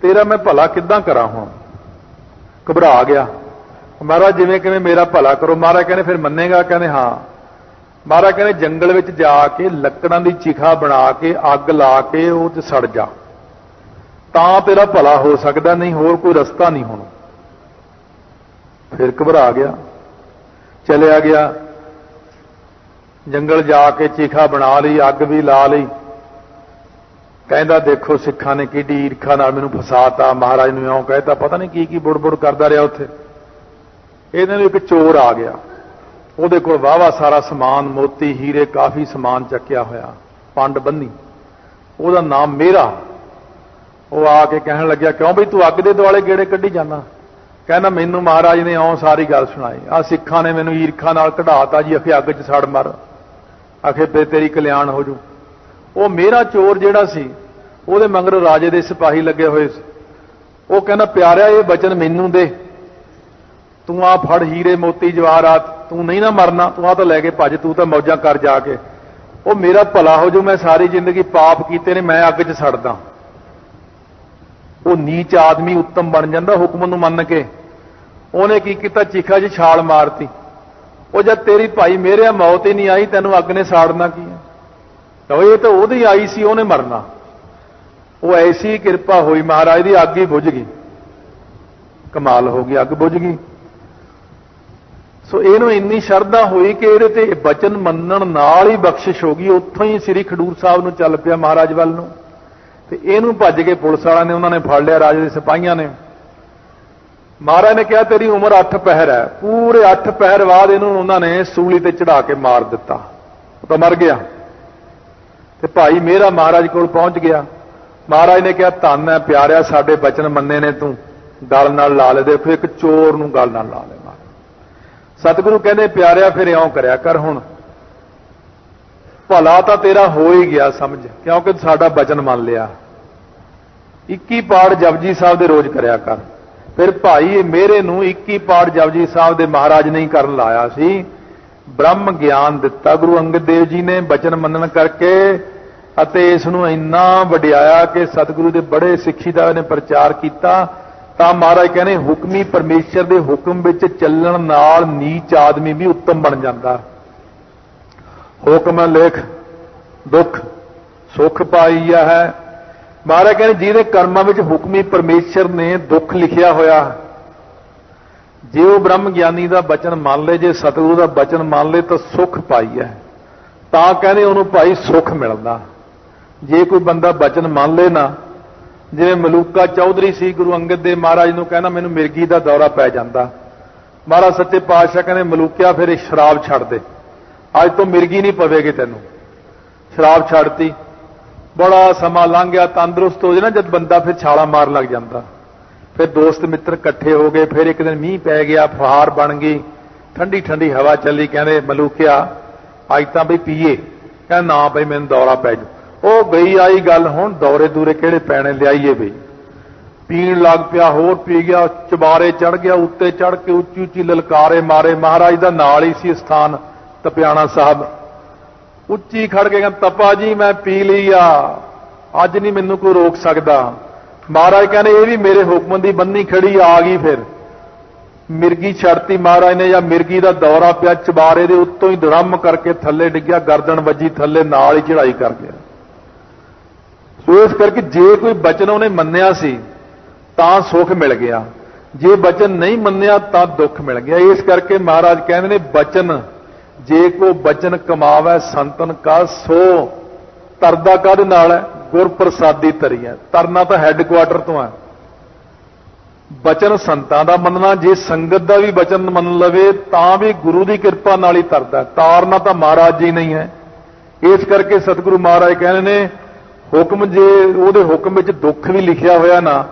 ਤੇਰਾ ਮੈਂ ਭਲਾ ਕਿੱਦਾਂ ਕਰਾਂ? ਹੁਣ ਘਬਰਾ ਗਿਆ। ਮਹਾਰਾਜ ਜਿਵੇਂ ਕਿਵੇਂ ਮੇਰਾ ਭਲਾ ਕਰੋ। ਮਹਾਰਾਜ ਕਹਿੰਦੇ ਫਿਰ ਮੰਨੇਗਾ? ਕਹਿੰਦੇ ਹਾਂ। ਮਹਾਰਾਜ ਕਹਿੰਦੇ ਜੰਗਲ ਵਿੱਚ ਜਾ ਕੇ ਲੱਕੜਾਂ ਦੀ ਚਿਖਾ ਬਣਾ ਕੇ ਅੱਗ ਲਾ ਕੇ ਉਹ 'ਚ ਸੜ ਜਾ, ਤਾਂ ਤੇਰਾ ਭਲਾ ਹੋ ਸਕਦਾ, ਨਹੀਂ ਹੋਰ ਕੋਈ ਰਸਤਾ ਨਹੀਂ। ਹੁਣ ਫਿਰ ਘਬਰਾ ਗਿਆ, ਚਲਿਆ ਗਿਆ ਜੰਗਲ ਜਾ ਕੇ ਚਿਖਾ ਬਣਾ ਲਈ, ਅੱਗ ਵੀ ਲਾ ਲਈ। ਕਹਿੰਦਾ ਦੇਖੋ ਸਿੱਖਾਂ ਨੇ ਕਿਹੜੀ ਈਰਖਾ ਨਾਲ ਮੈਨੂੰ ਫਸਾਤਾ, ਮਹਾਰਾਜ ਨੂੰ ਇਉਂ ਕਹਿਤਾ, ਪਤਾ ਨਹੀਂ ਕੀ ਕੀ ਬੁੜ ਕਰਦਾ ਰਿਹਾ ਉੱਥੇ। ਇਹਨਾਂ ਨੂੰ ਇੱਕ ਚੋਰ ਆ ਗਿਆ, ਉਹਦੇ ਕੋਲ ਵਾਹਵਾ ਸਾਰਾ ਸਮਾਨ, ਮੋਤੀ ਹੀਰੇ ਕਾਫੀ ਸਮਾਨ ਚੱਕਿਆ ਹੋਇਆ, ਪੰਡ ਬੰਨੀ, ਉਹਦਾ ਨਾਮ ਮੇਰਾ। ਉਹ ਆ ਕੇ ਕਹਿਣ ਲੱਗਿਆ ਕਿਉਂ ਬਈ ਤੂੰ ਅੱਗ ਦੇ ਦੁਆਲੇ ਗੇੜੇ ਕੱਢੀ ਜਾਂਦਾ? ਕਹਿੰਦਾ ਮੈਨੂੰ ਮਹਾਰਾਜ ਨੇ ਇਉਂ ਸਾਰੀ ਗੱਲ ਸੁਣਾਈ, ਆ ਸਿੱਖਾਂ ਨੇ ਮੈਨੂੰ ਈਰਖਾ ਨਾਲ ਕਢਾਤਾ ਜੀ, ਅਖੇ ਅੱਗ 'ਚ ਸੜ ਮਰ, ਅਖੇ ਤੇ ਤੇਰੀ ਕਲਿਆਣ ਹੋ ਜੂ। ਉਹ ਮੇਰਾ ਚੋਰ ਜਿਹੜਾ ਸੀ ਉਹਦੇ ਮਗਰ ਰਾਜੇ ਦੇ ਸਿਪਾਹੀ ਲੱਗੇ ਹੋਏ ਸੀ। ਉਹ ਕਹਿੰਦਾ ਪਿਆਰਿਆ ਇਹ ਬਚਨ ਮੈਨੂੰ ਦੇ, ਤੂੰ ਆ ਫੜ ਹੀਰੇ ਮੋਤੀ ਜਵਾਹਰਾਤ, ਤੂੰ ਨਹੀਂ ਨਾ ਮਰਨਾ, ਤੂੰ ਆ ਤਾਂ ਲੈ ਕੇ ਭੱਜ, ਤੂੰ ਤਾਂ ਮੌਜਾਂ ਕਰ ਜਾ ਕੇ, ਉਹ ਮੇਰਾ ਭਲਾ ਹੋ ਜੂ, ਮੈਂ ਸਾਰੀ ਜ਼ਿੰਦਗੀ ਪਾਪ ਕੀਤੇ ਨੇ, ਮੈਂ ਅੱਗ 'ਚ ਸੜਦਾ। ਉਹ ਨੀਚ ਆਦਮੀ ਉੱਤਮ ਬਣ ਜਾਂਦਾ ਹੁਕਮ ਨੂੰ ਮੰਨ ਕੇ। ਉਹਨੇ ਕੀ ਕੀਤਾ, ਚਿਖਾ 'ਚ ਛਾਲ ਮਾਰਤੀ। ਉਹ ਜਦ ਤੇਰੀ ਭਾਈ ਮੇਰੇ ਮੌਤ ਹੀ ਨਹੀਂ ਆਈ, ਤੈਨੂੰ ਅੱਗ ਨੇ ਸਾੜਨਾ ਕੀ ਹੈ? ਇਹ ਤਾਂ ਉਹਦੀ ਆਈ ਸੀ, ਉਹਨੇ ਮਰਨਾ। ਉਹ ਐਸੀ ਕਿਰਪਾ ਹੋਈ ਮਹਾਰਾਜ ਦੀ, ਅੱਗ ਹੀ ਬੁਝ ਗਈ, ਕਮਾਲ ਹੋ ਗਈ, ਅੱਗ ਬੁਝ ਗਈ। ਸੋ ਇਹਨੂੰ ਇੰਨੀ ਸ਼ਰਧਾ ਹੋਈ ਕਿ ਇਹਦੇ ਤੇ ਬਚਨ ਮੰਨਣ ਨਾਲ ਹੀ ਬਖਸ਼ਿਸ਼ ਹੋ ਗਈ। ਉੱਥੋਂ ਹੀ ਸ੍ਰੀ ਖਡੂਰ ਸਾਹਿਬ ਨੂੰ ਚੱਲ ਪਿਆ ਮਹਾਰਾਜ ਵੱਲ ਨੂੰ, ਤੇ ਇਹਨੂੰ ਭੱਜ ਕੇ ਪੁਲਿਸ ਵਾਲਿਆਂ ਨੇ ਉਹਨਾਂ ਨੇ ਫੜ ਲਿਆ, ਰਾਜੇ ਦੇ ਸਿਪਾਹੀਆਂ ਨੇ। ਮਹਾਰਾਜ ਨੇ ਕਿਹਾ ਤੇਰੀ ਉਮਰ 8 ਪਹਿਰ ਹੈ, ਪੂਰੇ 8 ਪਹਿਰ ਬਾਅਦ ਇਹਨੂੰ ਉਹਨਾਂ ਨੇ ਸੂਲੀ ਤੇ ਚੜਾ ਕੇ ਮਾਰ ਦਿੱਤਾ, ਉਹ ਤਾਂ ਮਰ ਗਿਆ। ਤੇ ਭਾਈ ਮੇਰਾ ਮਹਾਰਾਜ ਕੋਲ ਪਹੁੰਚ ਗਿਆ। ਮਹਾਰਾਜ ਨੇ ਕਿਹਾ ਧੰਨ ਹੈ ਪਿਆਰਿਆ, ਸਾਡੇ ਬਚਨ ਮੰਨੇ ਨੇ ਤੂੰ, ਗਲ ਨਾਲ ਲਾ ਲੈ। ਦੇਖੋ ਇੱਕ ਚੋਰ ਨੂੰ ਗਲ ਨਾਲ ਲਾ ਲੈ। ਸਤਿਗੁਰੂ ਕਹਿੰਦੇ ਪਿਆਰਿਆ ਫਿਰ ਇਉਂ ਕਰਿਆ ਕਰ, ਹੁਣ ਭਲਾ ਤਾਂ ਤੇਰਾ ਹੋ ਹੀ ਗਿਆ ਸਮਝ, ਕਿਉਂਕਿ ਸਾਡਾ ਬਚਨ ਮੰਨ ਲਿਆ। 21 ਪਾਠ ਜਪਜੀ ਸਾਹਿਬ ਦੇ ਰੋਜ਼ ਕਰਿਆ ਕਰ। ਫਿਰ ਭਾਈ ਮੇਰੇ ਨੂੰ 21 ਪਾਠ ਜਪਜੀ ਸਾਹਿਬ ਦੇ ਮਹਾਰਾਜ ਨੇ ਹੀ ਕਰਨ ਲਾਇਆ ਸੀ। ਬ੍ਰਹਮ ਗਿਆਨ ਦਿੱਤਾ ਗੁਰੂ ਅੰਗਦ ਦੇਵ ਜੀ ਨੇ ਬਚਨ ਮੰਨਣ ਕਰਕੇ, ਅਤੇ ਇਸ ਨੂੰ ਇੰਨਾ ਵਡਿਆਇਆ ਕਿ ਸਤਿਗੁਰੂ ਦੇ ਬੜੇ ਸਿੱਖੀ ਦਾ ਇਹਨੇ ਪ੍ਰਚਾਰ ਕੀਤਾ। ਤਾਂ ਮਹਾਰਾਜ ਕਹਿੰਦੇ ਹੁਕਮੀ ਪਰਮੇਸ਼ਰ ਦੇ ਹੁਕਮ ਵਿੱਚ ਚੱਲਣ ਨਾਲ ਨੀਚ ਆਦਮੀ ਵੀ ਉੱਤਮ ਬਣ ਜਾਂਦਾ। ਹੁਕਮ ਲੇਖ ਦੁੱਖ ਸੁਖ ਪਾਈਆ ਹੈ। ਮਹਾਰਾਜ ਕਹਿੰਦੇ ਜਿਹਦੇ ਕਰਮਾਂ ਵਿੱਚ ਹੁਕਮੀ ਪਰਮੇਸ਼ਰ ਨੇ ਦੁੱਖ ਲਿਖਿਆ ਹੋਇਆ, ਜੇ ਉਹ ਬ੍ਰਹਮ ਗਿਆਨੀ ਦਾ ਬਚਨ ਮੰਨ ਲੇ, ਜੇ ਸਤਿਗੁਰੂ ਦਾ ਬਚਨ ਮੰਨ ਲੇ ਤਾਂ ਸੁਖ ਪਾਈਆ। ਤਾਂ ਕਹਿੰਦੇ ਉਹਨੂੰ ਭਾਈ ਸੁਖ ਮਿਲਦਾ। ਜੇ ਕੋਈ ਬੰਦਾ ਬਚਨ ਮੰਨ ਲੇ ਨਾ, ਜਿਵੇਂ ਮਲੂਕਾ ਚੌਧਰੀ ਸੀ, ਗੁਰੂ ਅੰਗਦ ਦੇਵ ਮਹਾਰਾਜ ਨੂੰ ਕਹਿੰਦਾ ਮੈਨੂੰ ਮਿਰਗੀ ਦਾ ਦੌਰਾ ਪੈ ਜਾਂਦਾ। ਮਹਾਰਾਜ ਸੱਚੇ ਪਾਤਸ਼ਾਹ ਕਹਿੰਦੇ ਮਲੂਕਿਆ ਫਿਰ ਇਹ ਸ਼ਰਾਬ ਛੱਡ ਦੇ, ਅੱਜ ਤੋਂ ਮਿਰਗੀ ਨਹੀਂ ਪਵੇਗੀ ਤੈਨੂੰ। ਸ਼ਰਾਬ ਛੱਡਤੀ, ਬੜਾ ਸਮਾਂ ਲੰਘ ਗਿਆ। ਤੰਦਰੁਸਤ ਹੋ ਜੇ ਨਾ ਜਦ ਬੰਦਾ, ਫਿਰ ਛਾਲਾ ਮਾਰ ਲੱਗ ਜਾਂਦਾ। ਫਿਰ ਦੋਸਤ ਮਿੱਤਰ ਇਕੱਠੇ ਹੋ ਗਏ। ਫਿਰ ਇੱਕ ਦਿਨ ਮੀਂਹ ਪੈ ਗਿਆ, ਫੁਹਾਰ ਬਣ ਗਈ, ਠੰਡੀ ਠੰਡੀ ਹਵਾ ਚੱਲੀ। ਕਹਿੰਦੇ ਮਲੂਕਿਆ ਅੱਜ ਤਾਂ ਬਈ ਪੀਏ। ਕਹਿੰਦਾ ਨਾ ਬਈ ਮੈਨੂੰ ਦੌਰਾ ਪੈ ਜੂ। ਉਹ ਗਈ ਆਈ ਗੱਲ, ਹੁਣ ਦੌਰੇ ਦੂਰੇ ਕਿਹੜੇ ਪੈਣੇ, ਲਿਆਈਏ ਬਈ। ਪੀਣ ਲੱਗ ਪਿਆ, ਹੋਰ ਪੀ ਗਿਆ, ਚਬਾਰੇ ਚੜ ਗਿਆ, ਉੱਤੇ ਚੜ ਕੇ ਉੱਚੀ ਉੱਚੀ ਲਲਕਾਰੇ ਮਾਰੇ। ਮਹਾਰਾਜ ਦਾ ਨਾਲ ਹੀ ਸੀ ਸਥਾਨ ਤਪਿਆਣਾ ਸਾਹਿਬ। ਉੱਚੀ ਖੜ ਕੇ ਕਹਿੰਦਾ ਤਪਾ ਜੀ ਮੈਂ ਪੀ ਲਈ ਆ, ਅੱਜ ਨਹੀਂ ਮੈਨੂੰ ਕੋਈ ਰੋਕ ਸਕਦਾ। ਮਹਾਰਾਜ ਕਹਿੰਦੇ ਇਹ ਵੀ ਮੇਰੇ ਹੁਕਮ ਦੀ ਬੰਨੀ ਖੜੀ ਆ ਗਈ। ਫਿਰ ਮਿਰਗੀ ਛੱਡਤੀ ਮਹਾਰਾਜ ਨੇ, ਜਾਂ ਮਿਰਗੀ ਦਾ ਦੌਰਾ ਪਿਆ, ਚਬਾਰੇ ਦੇ ਉੱਤੋਂ ਹੀ ਧੜਮ ਕਰਕੇ ਥੱਲੇ ਡਿੱਗਿਆ, ਗਰਦਨ ਵੱਜੀ ਥੱਲੇ, ਨਾਲ ਹੀ ਚੜਾਈ ਕਰ ਗਿਆ। ਸੋ ਇਸ ਕਰਕੇ ਜੇ ਕੋਈ ਬਚਨ ਉਹਨੇ ਮੰਨਿਆ ਸੀ ਤਾਂ ਸੁੱਖ ਮਿਲ ਗਿਆ, ਜੇ ਬਚਨ ਨਹੀਂ ਮੰਨਿਆ ਤਾਂ ਦੁੱਖ ਮਿਲ ਗਿਆ। ਇਸ ਕਰਕੇ ਮਹਾਰਾਜ ਕਹਿੰਦੇ ਨੇ ਬਚਨ ਜੇ ਕੋ ਬਚਨ ਕਮਾਵੇ ਸੰਤਨ ਕਾ, ਸੋ ਤਰਦਾ ਕਾਹਦੇ ਨਾਲ ਹੈ, ਗੁਰ ਪ੍ਰਸਾਦੀ ਤਰੀ ਹੈ। ਤਰਨਾ ਤਾਂ ਹੈੱਡਕੁਆਟਰ ਤੋਂ ਹੈ। ਬਚਨ ਸੰਤਾਂ ਦਾ ਮੰਨਣਾ, ਜੇ ਸੰਗਤ ਦਾ ਵੀ ਬਚਨ ਮੰਨ ਲਵੇ ਤਾਂ ਵੀ ਗੁਰੂ ਦੀ ਕਿਰਪਾ ਨਾਲ ਹੀ ਤਰਦਾ। ਤਾਰਨਾ ਤਾਂ ਮਹਾਰਾਜ ਜੀ ਨਹੀਂ ਹੈ। ਇਸ ਕਰਕੇ ਸਤਿਗੁਰੂ ਮਹਾਰਾਜ ਕਹਿੰਦੇ ਨੇ ਹੁਕਮ, ਜੇ ਉਹਦੇ ਹੁਕਮ ਵਿੱਚ ਦੁੱਖ ਵੀ ਲਿਖਿਆ ਹੋਇਆ ਨਾ,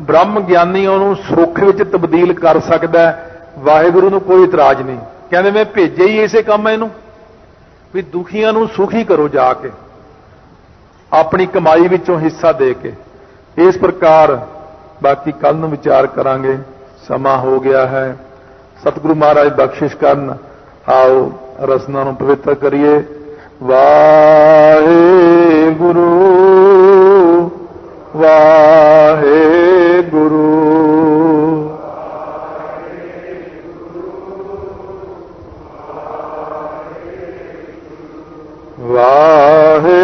ਬ੍ਰਹਮ ਗਿਆਨੀ ਉਹਨੂੰ ਸੁੱਖ ਵਿੱਚ ਤਬਦੀਲ ਕਰ ਸਕਦਾ। ਵਾਹਿਗੁਰੂ ਨੂੰ ਕੋਈ ਇਤਰਾਜ਼ ਨਹੀਂ। ਕਹਿੰਦੇ ਮੈਂ ਭੇਜਿਆ ਹੀ ਇਸੇ ਕੰਮ ਇਹਨੂੰ ਵੀ ਦੁਖੀਆਂ ਨੂੰ ਸੁਖੀ ਕਰੋ, ਜਾ ਕੇ ਆਪਣੀ ਕਮਾਈ ਵਿੱਚੋਂ ਹਿੱਸਾ ਦੇ ਕੇ। ਇਸ ਪ੍ਰਕਾਰ ਬਾਕੀ ਕੱਲ ਨੂੰ ਵਿਚਾਰ ਕਰਾਂਗੇ, ਸਮਾਂ ਹੋ ਗਿਆ ਹੈ। ਸਤਿਗੁਰੂ ਮਹਾਰਾਜ ਬਖਸ਼ਿਸ਼ ਕਰਨ। ਆਓ ਰਸਨਾ ਨੂੰ ਪਵਿੱਤਰ ਕਰੀਏ। ਵਾਹਿਗੁਰੂ ਵਾਹਿਗੁਰੂ ਵਾਹਿਗੁਰੂ